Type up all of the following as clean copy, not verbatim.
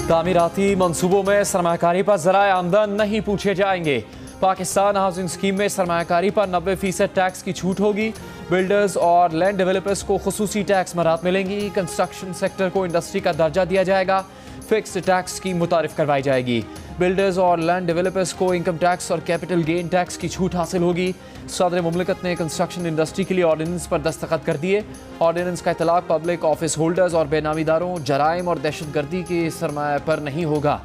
तामीराती मंसूबों में सरमाकारी पर ज़राए आमदन नहीं पूछे जाएंगे। पाकिस्तान हाउसिंग स्कीम में सरमाकारी पर 90% टैक्स की छूट होगी। बिल्डर्स और लैंड डेवलपर्स को खुसूसी टैक्स मराहत मिलेंगी। कंस्ट्रक्शन सेक्टर को इंडस्ट्री का दर्जा दिया जाएगा। फिक्स्ड टैक्स स्कीम मुतारिफ करवाई जाएगी। बिल्डर्स और लैंड डेवलपर्स को इनकम टैक्स और कैपिटल गेन टैक्स की छूट हासिल होगी। सदर मुमलिकत ने कंस्ट्रक्शन इंडस्ट्री के लिए ऑर्डिनेंस पर दस्तखत कर दिए। ऑर्डिनेंस का इतलाक पब्लिक ऑफिस होल्डर्स और बेनामीदारों, जराइम और दहशतगर्दी के सरमाया पर नहीं होगा।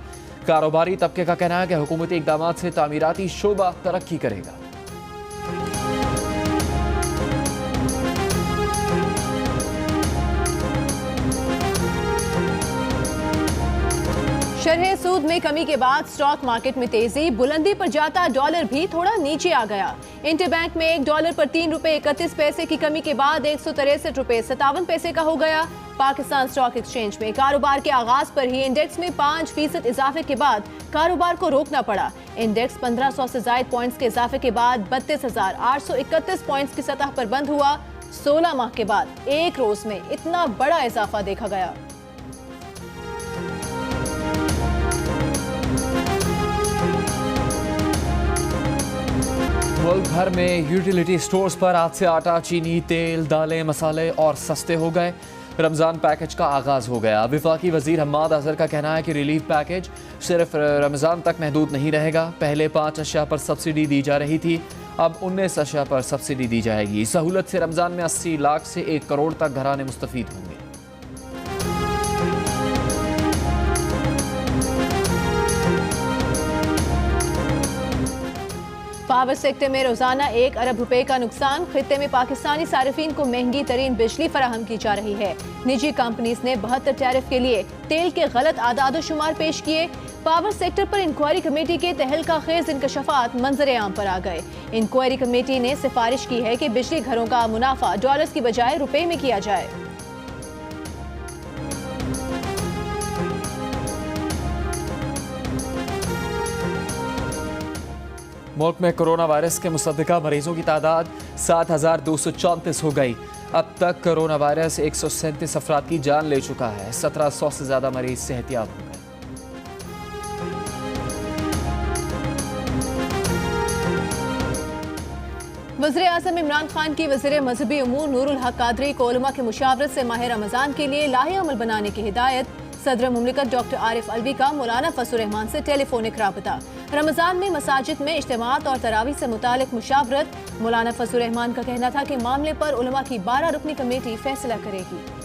कारोबारी तबके का कहना है कि हुकूमती इक़दामात से तामीराती शोबा तरक्की करेगा। शरह सूद में कमी के बाद स्टॉक मार्केट में तेजी, बुलंदी पर जाता डॉलर भी थोड़ा नीचे आ गया। इंटरबैंक में $1 पर ₹3.31 की कमी के बाद ₹163.57 का हो गया। पाकिस्तान स्टॉक एक्सचेंज में कारोबार के आगाज पर ही इंडेक्स में 5% इजाफे के बाद कारोबार को रोकना पड़ा। इंडेक्स 1500 से जायद पॉइंट्स के इजाफे के बाद 32,831 पॉइंट्स की सतह पर बंद हुआ। 16 माह के बाद एक रोज में इतना बड़ा इजाफा देखा गया। मुल्क भर में यूटिलिटी स्टोर्स पर आज से आटा, चीनी, तेल, दालें, मसाले और सस्ते हो गए। रमज़ान पैकेज का आगाज़ हो गया। वफाकी वज़ीर हम्माद अज़हर का कहना है कि रिलीफ पैकेज सिर्फ रमज़ान तक महदूद नहीं रहेगा। पहले 5 अशिया पर सब्सिडी दी जा रही थी, अब 19 अशिया पर सब्सिडी दी जाएगी। सहूलत से रमज़ान में 80 लाख से 1 करोड़ तक घराने मुस्तफ़ीद होंगे। पावर सेक्टर में रोजाना 1 अरब रुपए का नुकसान। खित्ते में पाकिस्तानी सार्फिन को महंगी तरीन बिजली फराहम की जा रही है। निजी कंपनीज ने 72 टैरिफ के लिए तेल के गलत आदाद शुमार पेश किए। पावर सेक्टर पर इंक्वायरी कमेटी के तहलका खेज इंकशाफात मंजर आम पर आ गए। इंक्वायरी कमेटी ने सिफारिश की है कि बिजली घरों का मुनाफा डॉलर्स की बजाय रुपए में किया जाए। मुल्क में कोरोना वायरस के मुसद्दिका मरीजों की तादाद 7,234 हो गई। अब तक कोरोना वायरस 137 अफराद की जान ले चुका है। 1700 से ज्यादा मरीज सेहतियाब हो गए। वज़ीर आज़म इमरान खान की वज़ीर मजहबी अमूर नूरुल हक कादरी को उलमा की मुशावरत से माह रमज़ान के लिए लाहे अमल बनाने की हिदायत। सदर मुमलिकत डॉक्टर आरिफ अलवी का मौलाना फजलुर रहमान से टेलीफोनिक राबता। रमज़ान में मसाजिद में इज्तिमात और तरावी से मुतालिक मुशावरत। मौलाना फजलुर रहमान का कहना था कि मामले पर उलमा की 12 रुकनी कमेटी फैसला करेगी।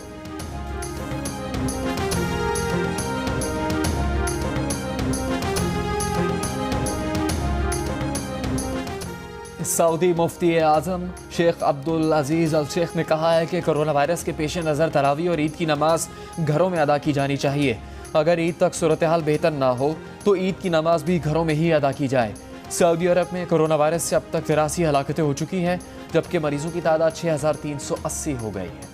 सऊदी मुफ्ती आज़म शेख अब्दुल अजीज़ अल शेख ने कहा है कि कोरोना वायरस के पेश नज़र तरावी और ईद की नमाज घरों में अदा की जानी चाहिए। अगर ईद तक सूरत हाल बेहतर ना हो तो ईद की नमाज भी घरों में ही अदा की जाए। सऊदी अरब में कोरोना वायरस से अब तक 83 हलाकतें हो चुकी हैं, जबकि मरीजों की तादाद 6,380 हो गई है।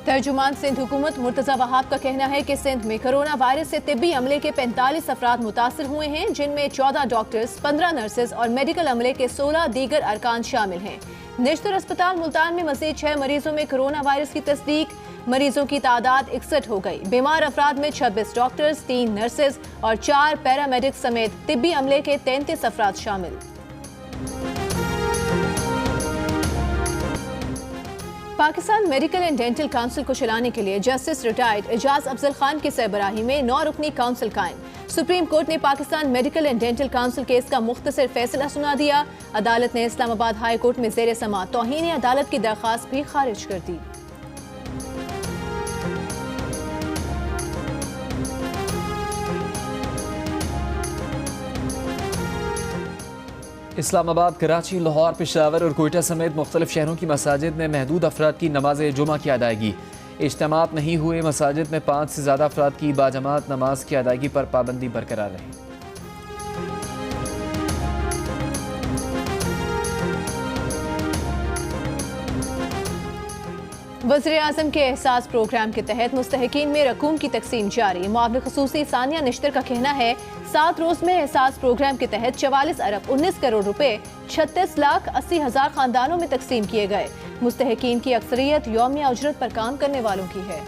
तर्जुमान सिंध हुकूमत मुर्तज़ा वहाब का कहना है कि सिंध में कोरोना वायरस से तिब्बी अमले के 45 अफराद मुतासर हुए हैं, जिनमें 14 डॉक्टर्स, 15 नर्सेज और मेडिकल अमले के 16 दीगर अरकान शामिल हैं। नेशनल अस्पताल मुल्तान में मज़ीद 6 मरीजों में कोरोना वायरस की तस्दीक। मरीजों की तादाद 61 हो गई। बीमार अफराद में 26 डॉक्टर्स, 3 नर्सेज और 4 पैरामेडिक्स समेत तिब्बी अमले के 33 अफराद शामिल। Pakistan medical and dental council को चलाने के लिए जस्टिस रिटायर्ड एजाज अफजल खान की सरबराही में 9 रुकनी काउंसिल कायम। सुप्रीम कोर्ट ने Pakistan medical and dental council case का मुख्तसर फैसला सुना दिया। अदालत ने इस्लामाबाद हाई कोर्ट में जेर समाअत तौहीन अदालत की दरख्वास्त भी खारिज कर दी। इस्लामाबाद, कराची, लाहौर, पेशावर और कोयटा समेत मुख्तलिफ शहरों की मसाजिद में महदूद अफराद की नमाज जुमा की अदायगी। इज्तिमात नहीं हुए मसाजिद में 5 से ज़्यादा अफराद की बाजमात नमाज की अदायगी पर पाबंदी बरकरार रही। वज़ीर आज़म के एहसास प्रोग्राम के तहत मुस्तहिकीन में रकूम की तकसीम जारी। मुआविन ख़ुसूसी सानिया निश्तर का कहना है 7 रोज में एहसास प्रोग्राम के तहत 44 अरब 19 करोड़ रुपए 36 लाख 80 हजार खानदानों में तकसीम किए गए। मुस्तहकीन की अक्सरियत यौमिया उजरत पर काम करने वालों की है।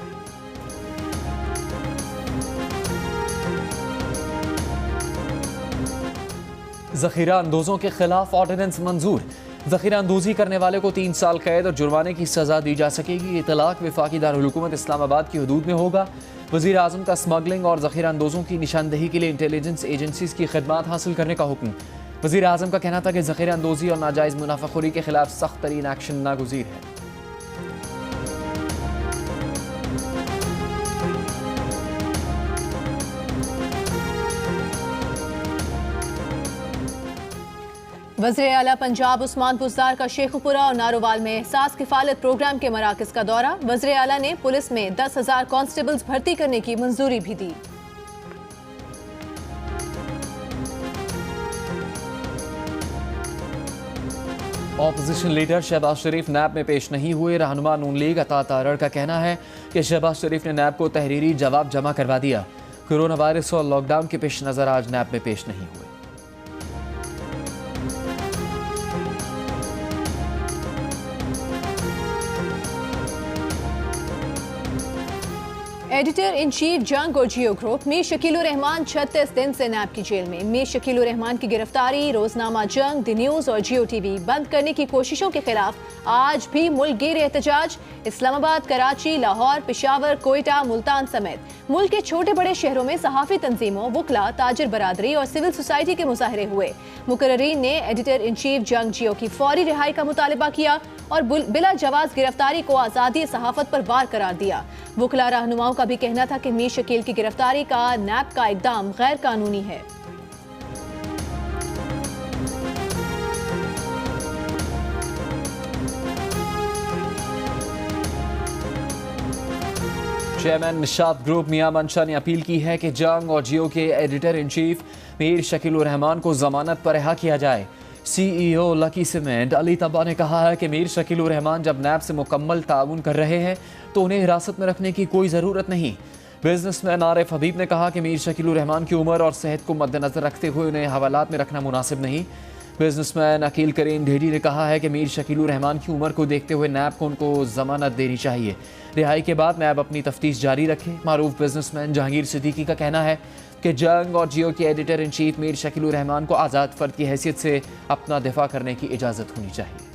जखीरा अंदोजों के खिलाफ ऑर्डिनेंस मंजूर। जखीरा अंदोजी करने वाले को 3 साल कैद और जुर्माने की सजा दी जा सकेगी। ये तलाक वफाकी दारुल हुकूमत इस्लामाबाद की हदूद में होगा। वज़ीर आज़म का स्मगलिंग और जखीरा अंदोजों की निशानदही के लिए इंटेलिजेंस एजेंसीज की खिदमात हासिल करने का हुक्म। वज़ीर आज़म का कहना था कि जखीरा अंदोजी और नाजायज़ मुनाफाखोरी के खिलाफ सख्त तरीन एक्शन नागुज़ीर है। वज़ीर आला पंजाब उस्मान बुज़दार का शेखुपुरा और नारोवाल में एहसास किफालत प्रोग्राम के मराकज़ का दौरा। वज़ीर आला ने पुलिस में 10,000 कांस्टेबल्स भर्ती करने की मंजूरी भी दी। ऑपोजिशन लीडर शहबाज शरीफ नैब में पेश नहीं हुए। रहनुमा नून लीग अता तारड़ का कहना है कि शहबाज शरीफ ने नैब को तहरीरी जवाब जमा करवा दिया। कोरोना वायरस और लॉकडाउन के पेश नज़र आज नैब में पेश नहीं हुए। एडिटर इन चीफ जंग और जियो ग्रुप मीर शकील रहमान 36 दिन से नैब की जेल में। मीर शकील रहमान की गिरफ्तारी, रोजनामा जंग, द न्यूज और जियो टीवी बंद करने की कोशिशों के खिलाफ आज भी मुल्क गिर एहतजाज। इस्लामाबाद, कराची, लाहौर, पेशावर, कोयटा, मुल्तान समेत मुल्क के छोटे बड़े शहरों में सहाफी तंजीमों, वकला, ताजिर बरादरी और सिविल सोसाइटी के मुजाहरे हुए। मुकर्रीन ने एडिटर इन चीफ जंग जियो की फौरी रिहाई का मुतालबा किया और बिला जवाज गिरफ्तारी को आज़ादी सहाफत पर वार करार दिया। वकला रहनुमाओं का भी कहना था कि मीर शकील की गिरफ्तारी का नैब का इकदाम गैर कानूनी है। चेयरमैन निशात ग्रुप मियां मंशा ने अपील की है कि जंग और जियो के editor in chief Mir Shakeel Rahman को जमानत पर रिहा किया जाए। CEO लकी सीमेंट अली तब्बा ने कहा है कि मीर शकील रहमान जब नैब से मुकम्मल ताउन कर रहे हैं तो उन्हें हिरासत में रखने की कोई ज़रूरत नहीं। बिजनेसमैन आरिफ हबीब ने कहा कि मीर शकील रहमान की उम्र और सेहत को मद्देनजर रखते हुए उन्हें हवालात में रखना मुनासिब नहीं। बिजनेसमैन अकील करीम ढेडी ने कहा है कि मीर शकील रहमान की उम्र को देखते हुए नैब को उनको जमानत देनी चाहिए। रिहाई के बाद नैब अपनी तफ्तीश जारी रखे। मारूफ बिजनेसमैन जहांगीर सिद्दीकी का कहना है कि जंग और जियो के editor in chief Mir Shakeel Rahman को आज़ाद फ़र्द की हैसियत से अपना दिफा करने की इजाज़त होनी चाहिए।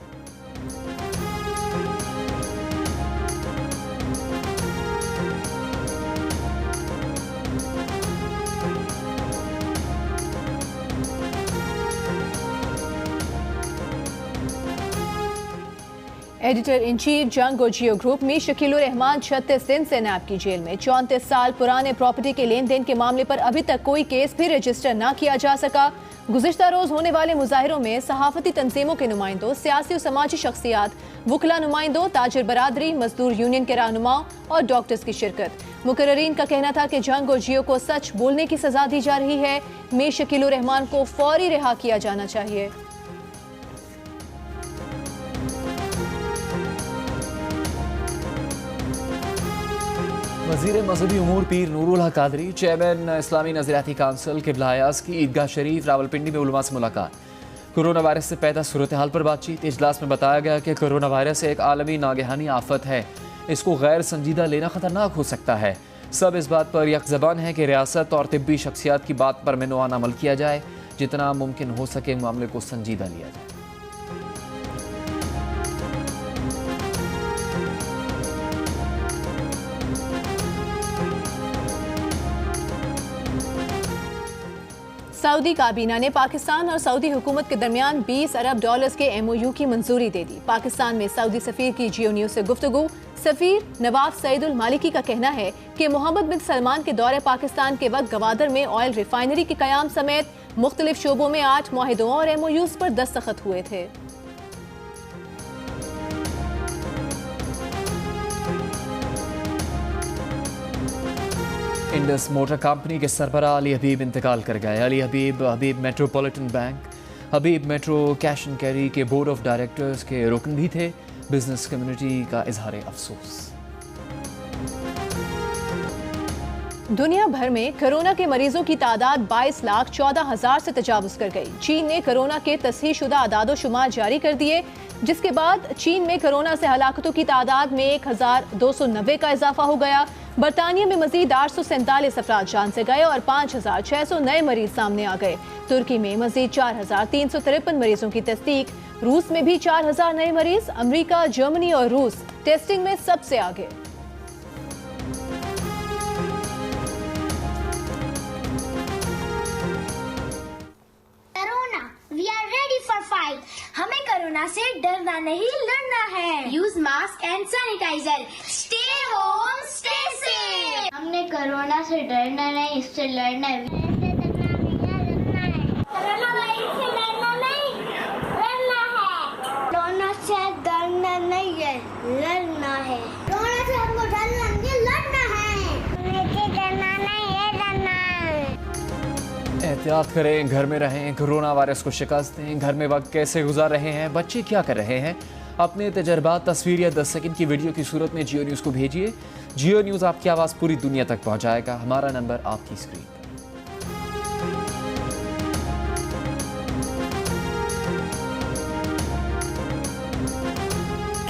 एडिटर इन चीफ जंग और जियो ग्रुप मीर शकील रहमान 36 दिन से नैब की जेल में। 34 साल पुराने प्रॉपर्टी के लेन देन के मामले पर अभी तक कोई केस भी रजिस्टर न किया जा सका। गुज़िश्ता रोज होने वाले मुजाहिरों में सहाफती तंजीमों के नुमाइंदों, सियासी और समाजी शख्सियात, वकला नुमाइंदों, ताजिर बरादरी, मजदूर यूनियन के रहनुमाओं और डॉक्टर्स की शिरकत। मुकर्रीन का कहना था कि जंग और जियो को सच बोलने की सजा दी जा रही है। मीर शकील रहमान को फौरी रिहा किया जाना चाहिए। वज़ीर मजहबी उमूर पीर नूरुल हक कादरी, चेयरमैन इस्लामी नज़रियाती काउंसिल क़िबला अयाज़ की ईदगाह शरीफ रावलपिंडी में उलमा से मुलाकात। कोरोना वायरस से पैदा सूरत हाल पर बातचीत। इजलास में बताया गया कि कोरोना वायरस एक आलमी नागहानी आफत है, इसको गैर संजीदा लेना ख़तरनाक हो सकता है। सब इस बात पर यकज़बान है कि रियासत और तिब्बी शख्सियात की बात पर मेनोआन अमल किया जाए, जितना मुमकिन हो सके मामले को संजीदा लिया जाए। सऊदी काबीना ने पाकिस्तान और सऊदी हुकूमत के दरमियान $20 अरब के MOU की मंजूरी दे दी। पाकिस्तान में सऊदी सफीर की जियो न्यूज से गुफ्तगू। सफीर नवाफ सईदुल मालिकी का कहना है कि मोहम्मद बिन सलमान के दौरे पाकिस्तान के वक्त गवादर में ऑयल रिफाइनरी के कयाम समेत मुख्तलिफ शोबों में 8 मुआहिदों और MOUs पर दस्तखत हुए थे। इंडस मोटर कंपनी के सरबराह अली हबीब इंतकाल कर गए। Ali Habib Habib metropolitan bank, Habib metro cash and carry के बोर्ड ऑफ डायरेक्टर्स के रुकन भी थे। बिजनेस कम्युनिटी का इजहार अफसोस। दुनिया भर में कोरोना के मरीजों की तादाद 22,14,000 से तजावुज कर गई। चीन ने कोरोना के तस्हीहशुदा आदादोशुमार जारी कर दिए, जिसके बाद चीन में कोरोना से हलाकतों की तादाद में 1,290 का इजाफा हो गया। बरतानिया में मजीद 847 अफराद जान से गए और 5,600 नए मरीज सामने आ गए। तुर्की में मजीद 4,353 मरीजों की तस्दीक। रूस में भी 4,000 नए मरीज। अमेरिका, जर्मनी और रूस टेस्टिंग में सबसे आगे। We are ready for fight. हमें कोरोना से डरना नहीं, लड़ना है। Use mask and sanitizer. Stay home, stay safe. हमने कोरोना से डरना नहीं, इससे लड़ना है। कोरोना वायरस से डरना नहीं, लड़ना है। कोरोना से डरना नहीं है, लड़ना है। कोरोना से हमको डरना नहीं, लड़ना है। मुझे डरना नहीं है, लड़ना है। एहतियात करें, घर में रहें, कोरोना वायरस को शिकस्त दें। घर में वक्त कैसे गुजार रहे हैं, बच्चे क्या कर रहे हैं, अपने तजर्बात तस्वीर या 10 सेकंड की वीडियो की सूरत में जियो न्यूज़ को भेजिए। जियो न्यूज़ आपकी आवाज़ पूरी दुनिया तक पहुंचाएगा। हमारा नंबर आपकी स्क्रीन पर।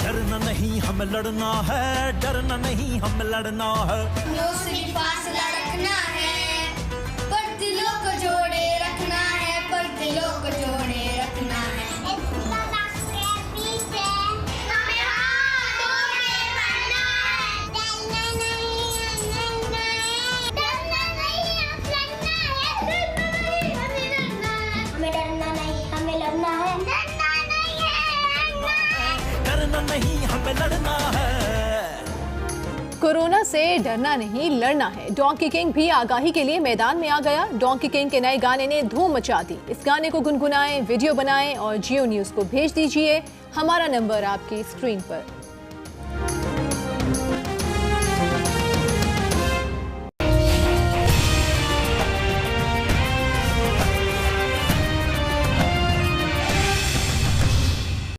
डरना नहीं, हम लड़ना है। डरना नहीं, हम लड़ना है। सिर्फ फासला रखना है, पर दिलों को जोड़े रखना है, पर दिलों को जोड़े रखना है। डरना नहीं, हमें लड़ना है। कोरोना से डरना नहीं, लड़ना है। डोंकी किंग भी आगाही के लिए मैदान में आ गया। डोंकी किंग के नए गाने ने धूम मचा दी। इस गाने को गुनगुनाएं, वीडियो बनाएं और जियो न्यूज़ को भेज दीजिए। हमारा नंबर आपकी स्क्रीन पर।